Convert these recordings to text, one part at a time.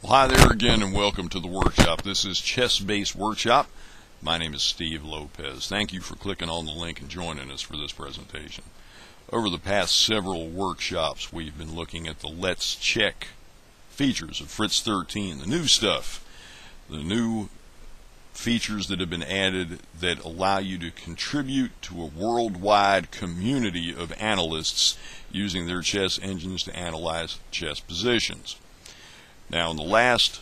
Well, hi there again and welcome to the workshop. This is Chess-Based Workshop. My name is Steve Lopez. Thank you for clicking on the link and joining us for this presentation. Over the past several workshops, we've been looking at the Let's Check features of Fritz13, the new stuff, the new features that have been added that allow you to contribute to a worldwide community of analysts using their chess engines to analyze chess positions. Now, in the last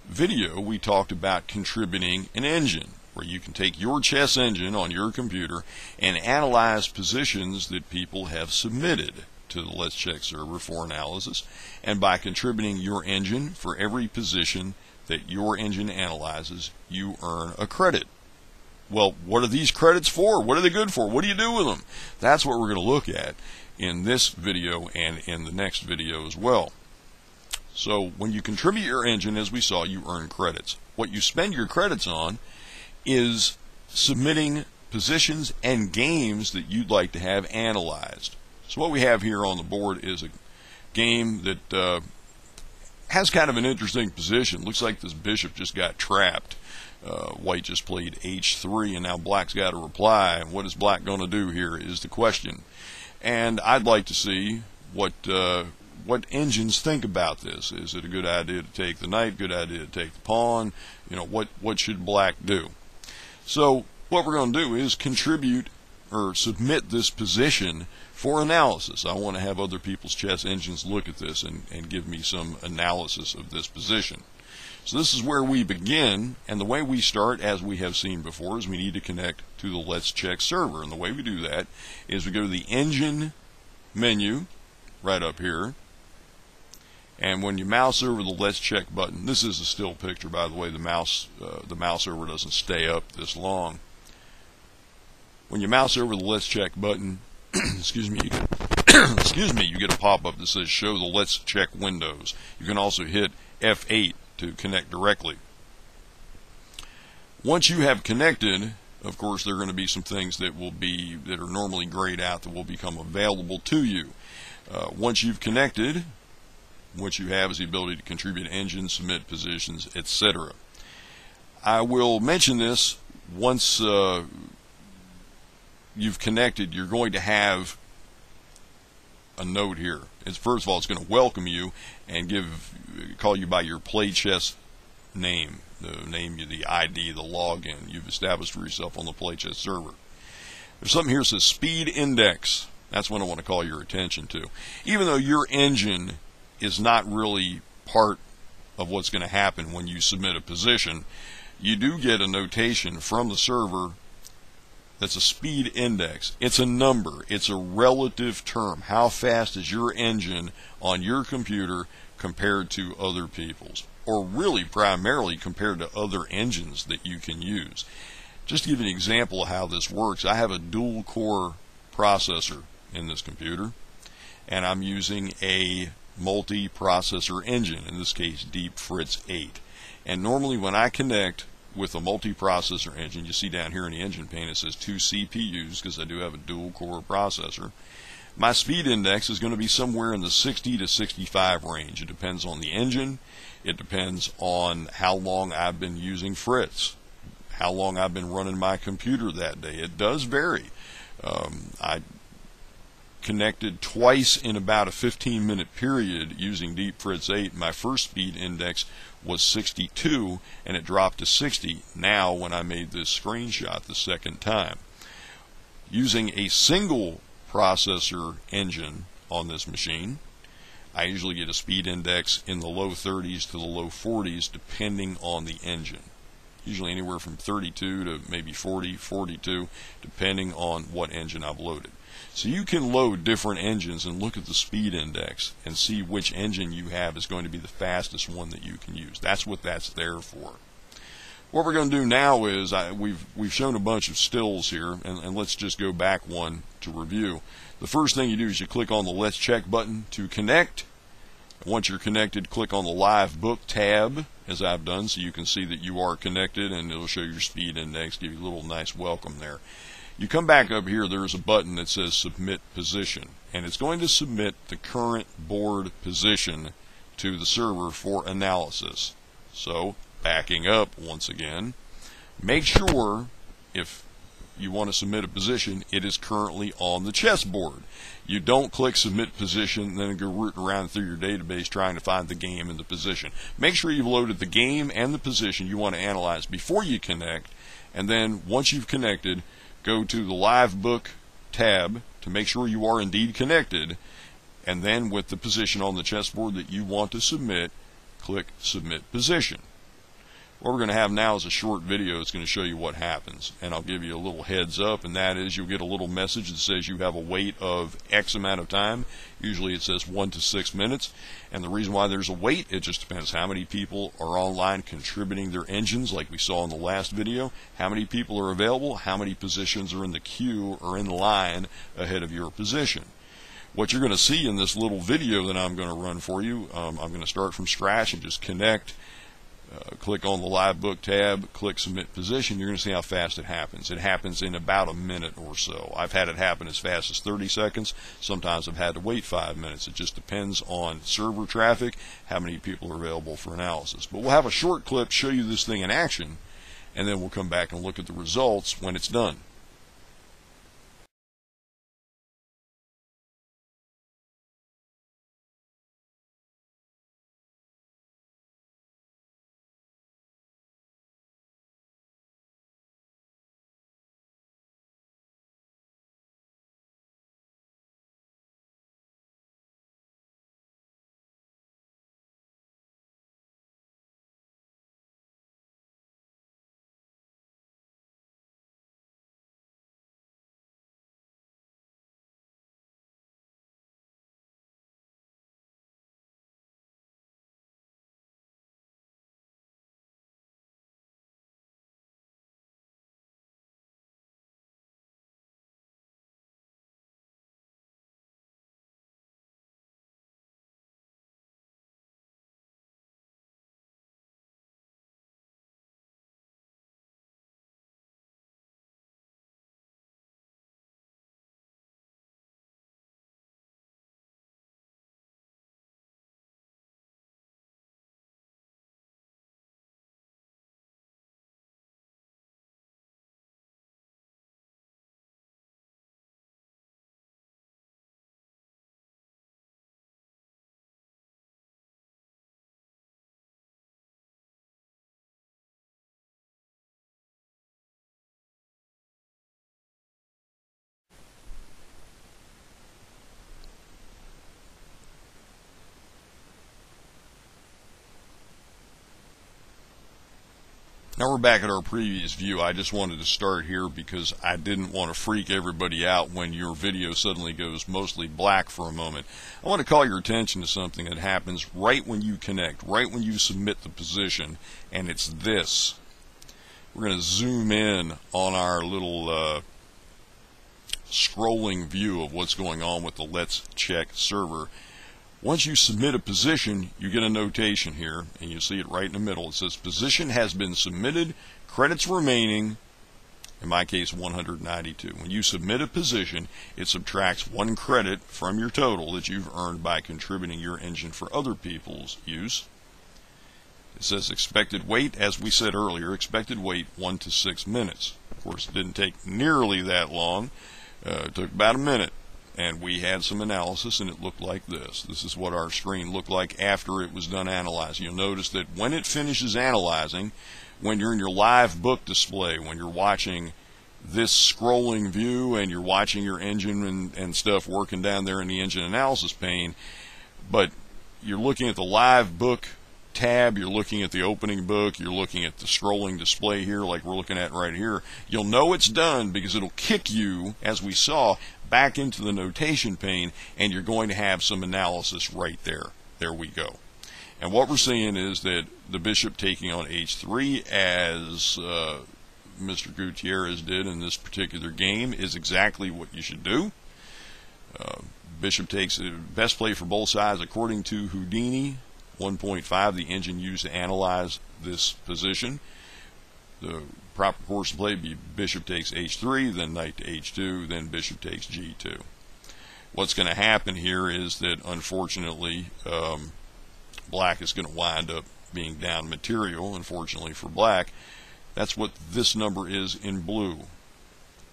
video, we talked about contributing an engine, where you can take your chess engine on your computer and analyze positions that people have submitted to the Let's Check server for analysis. And by contributing your engine for every position that your engine analyzes, you earn a credit. Well, what are these credits for? What are they good for? What do you do with them? That's what we're going to look at in this video and in the next video as well. So when you contribute your engine, as we saw, you earn credits. What you spend your credits on is submitting positions and games that you'd like to have analyzed. So what we have here on the board is a game that has kind of an interesting position. Looks like this bishop just got trapped. White just played h3 and now black's got a reply. And what is black going to do here is the question. And I'd like to see what engines think about this. Is it a good idea to take the knight? Good idea to take the pawn? You know, what should black do? So what we're going to do is contribute or submit this position for analysis. I want to have other people's chess engines look at this and give me some analysis of this position. So this is where we begin, and the way we start, as we have seen before, is we need to connect to the Let's Check server. And the way we do that is we go to the engine menu right up here. And when you mouse over the Let's Check button, this is a still picture, by the way. The mouse over doesn't stay up this long. When you mouse over the Let's Check button, excuse me, you get a pop-up that says Show the Let's Check windows. You can also hit F8 to connect directly. Once you have connected, of course, there are going to be some things that are normally grayed out that will become available to you. Once you've connected, what you have is the ability to contribute engines, submit positions, etc. I will mention this once you've connected. You're going to have a note here. First of all, it's going to welcome you and call you by your play chess name, the ID, the login you've established for yourself on the play chess server. There's something here that says speed index. That's what I want to call your attention to. Even though your engine is not really part of what's going to happen when you submit a position, you do get a notation from the server that's a speed index. It's a number. It's a relative term. How fast is your engine on your computer compared to other people's? Or really primarily compared to other engines that you can use. Just to give you an example of how this works, I have a dual core processor in this computer, and I'm using a multi-processor engine, in this case Deep Fritz13. And normally when I connect with a multi-processor engine, you see down here in the engine pane it says 2 CPUs because I do have a dual core processor. My speed index is going to be somewhere in the 60 to 65 range. It depends on the engine. It depends on how long I've been using Fritz, how long I've been running my computer that day. It does vary. I connected twice in about a 15-minute period using Deep Fritz13. My first speed index was 62 and it dropped to 60 now when I made this screenshot the second time. Using a single processor engine on this machine, I usually get a speed index in the low 30s to the low 40s depending on the engine. Usually anywhere from 32 to maybe 40, 42 depending on what engine I've loaded. So you can load different engines and look at the speed index and see which engine you have is going to be the fastest one that you can use. That's what that's there for. What we're going to do now is we've shown a bunch of stills here, and let's just go back one to review. The first thing you do is you click on the Let's Check button to connect. Once you're connected, click on the Live Book tab, as I've done, so you can see that you are connected, and it'll show your speed index, give you a little nice welcome there. You come back up here, there's a button that says Submit Position, and it's going to submit the current board position to the server for analysis. So, backing up once again, make sure if you want to submit a position, it is currently on the chessboard. You don't click submit position and then go rooting around through your database trying to find the game and the position. Make sure you've loaded the game and the position you want to analyze before you connect, and then once you've connected, go to the live book tab to make sure you are indeed connected, and then with the position on the chessboard that you want to submit, click submit position. What we're going to have now is a short video. It's going to show you what happens, and I'll give you a little heads up, and that is you'll get a little message that says you have a wait of X amount of time. Usually it says 1 to 6 minutes, and the reason why there's a wait, it just depends how many people are online contributing their engines like we saw in the last video, how many people are available, how many positions are in the queue or in line ahead of your position. What you're going to see in this little video that I'm going to run for you, I'm going to start from scratch and just connect. Click on the live book tab, click submit position. You're going to see how fast it happens. It happens in about a minute or so. I've had it happen as fast as 30 seconds. Sometimes I've had to wait 5 minutes. It just depends on server traffic, how many people are available for analysis. But we'll have a short clip show you this thing in action, and then we'll come back and look at the results when it's done. Now we're back at our previous view. I just wanted to start here because I didn't want to freak everybody out when your video suddenly goes mostly black for a moment. I want to call your attention to something that happens right when you connect, right when you submit the position, and it's this. We're going to zoom in on our little scrolling view of what's going on with the Let's Check server. Once you submit a position, you get a notation here, and you see it right in the middle. It says, position has been submitted, credits remaining, in my case 192. When you submit a position, it subtracts 1 credit from your total that you've earned by contributing your engine for other people's use. It says expected wait, as we said earlier, expected wait 1 to 6 minutes. Of course, it didn't take nearly that long. It took about a minute. And we had some analysis, and it looked like this. This is what our screen looked like after it was done analyzing. You'll notice that when it finishes analyzing, when you're in your live book display, when you're watching this scrolling view and you're watching your engine and stuff working down there in the engine analysis pane, but you're looking at the live book tab, you're looking at the opening book, you're looking at the scrolling display here like we're looking at right here, you'll know it's done because it'll kick you, as we saw, back into the notation pane, and you're going to have some analysis right there. There we go. And what we're seeing is that the bishop taking on h3, as Mr. Gutierrez did in this particular game, is exactly what you should do. Bishop takes the best play for both sides according to Houdini 1.5, the engine used to analyze this position. The proper course to play would be bishop takes h3, then knight to h2, then bishop takes g2. What's going to happen here is that, unfortunately, black is going to wind up being down material, unfortunately for black. That's what this number is in blue.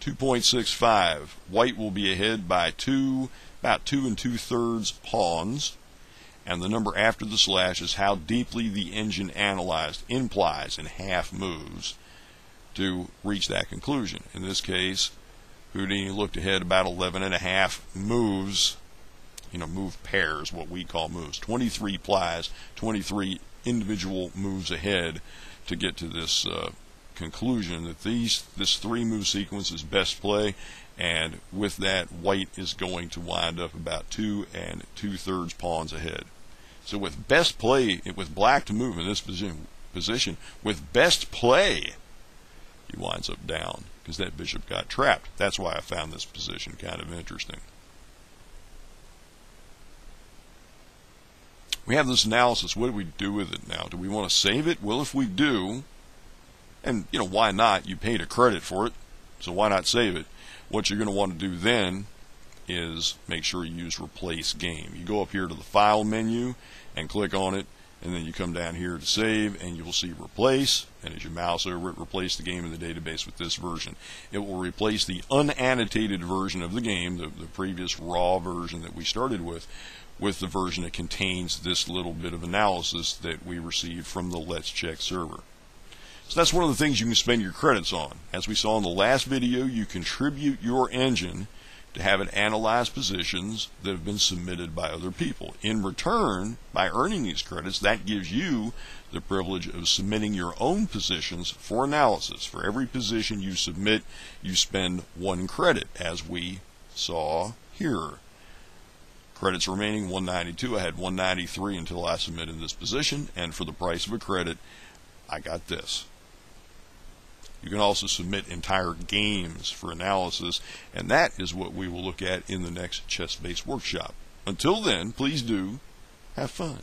2.65. White will be ahead by about 2 2/3 pawns. And the number after the slash is how deeply the engine implies in half moves to reach that conclusion. In this case, Houdini looked ahead about 11.5 moves, move pairs, what we call moves. 23 plies, 23 individual moves ahead to get to this conclusion that this 3-move sequence is best play, and with that, white is going to wind up about 2 2/3 pawns ahead. So with best play, with black to move in this position, with best play, he winds up down because that bishop got trapped. That's why I found this position kind of interesting. We have this analysis. What do we do with it now? Do we want to save it? Well, if we do, and why not? You paid a credit for it, so why not save it? What you're going to want to do then is make sure you use replace game. You go up here to the file menu and click on it, and then you come down here to save, and you will see replace, and as you mouse over it, replace the game in the database with this version. It will replace the unannotated version of the game, the previous raw version that we started with the version that contains this little bit of analysis that we received from the Let's Check server. So that's one of the things you can spend your credits on. As we saw in the last video, you contribute your engine to have it analyze positions that have been submitted by other people. In return, by earning these credits, that gives you the privilege of submitting your own positions for analysis. For every position you submit, you spend 1 credit, as we saw here. Credits remaining 192. I had 193 until I submitted this position, and for the price of a credit, I got this. You can also submit entire games for analysis, and that is what we will look at in the next chess-based workshop. Until then, please do have fun.